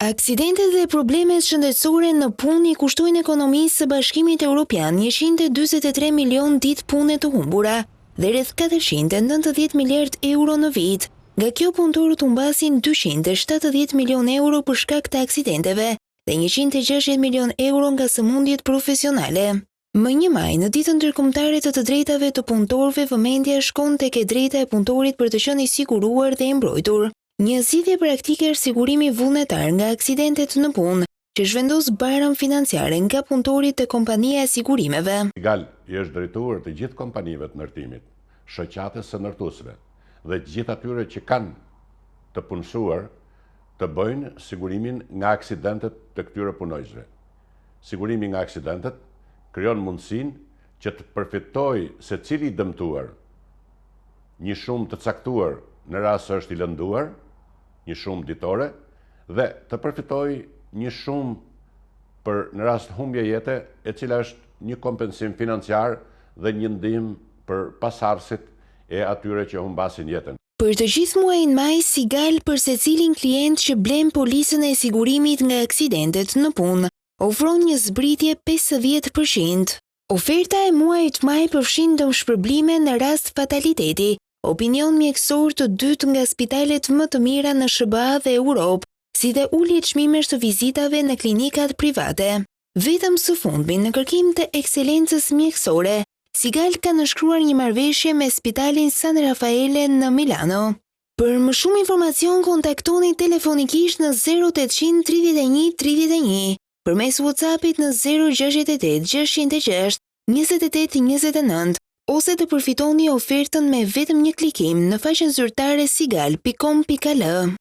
Aksidentet dhe problemet shëndetësore në punë i kushtojnë ekonomisë së Bashkimit Evropian 143 milion ditë pune të humbura dhe rreth 490 miliard euro në vit. Nga kjo punëtorët humbasin 270 milion euro për shkak të aksidenteve dhe 160 milion euro nga sëmundjet profesionale. Më 1 maj, në ditën ndërkombëtare të drejtave të punëtorëve, vëmendja shkon tek e drejta e punëtorit për të qenë i siguruar dhe i mbrojtur. Një zgjidhje praktike është sigurimi vullnetar nga aksidentet në punë, që zhvendos barën financiare nga punëtorit të kompania e sigurimeve. Sigal i është drejtuar të gjithë kompanive të ndërtimit, shoqatës së ndërtuesve dhe të gjithë atyre që kanë të punësuar të bëjnë sigurimin nga aksidentet të këtyre punojësve. Sigurimi nga aksidentet krijon mundësinë që të përfitojë secili i dëmtuar një shumë të caktuar në rast se është i lënduar, një shumë ditore, dhe të përfitojë një shumë për në rast humbje jete, e cila është një kompensim financiar dhe një ndihmë për pasardhësit e atyre që humbasin jetën. Për të gjithë muajin maj, Sigal për secilin klient që blen polisën e sigurimit nga aksidentet në punë, ofron një zbritje 50%. Oferta e muajit maj përfshin dëmshpërblime në rast fataliteti, opinion mjekësor të dytë nga spitalet më të mira në SBA dhe Europë, si dhe ulje çmimesh të vizitave në klinikat private. Vetëm së fundmi në kërkim të ekselencës mjekësore, Sigal ka nënshkruar një marrëveshje me Spitalin San Raffaele në Milano. Për më shumë informacion kontaktoni telefonikisht në 0800 31 31, përmes WhatsAppit në 068 606 28 29, ose të përfitoni ofertën me vetëm një klikim në faqen zyrtare sigal.com.al.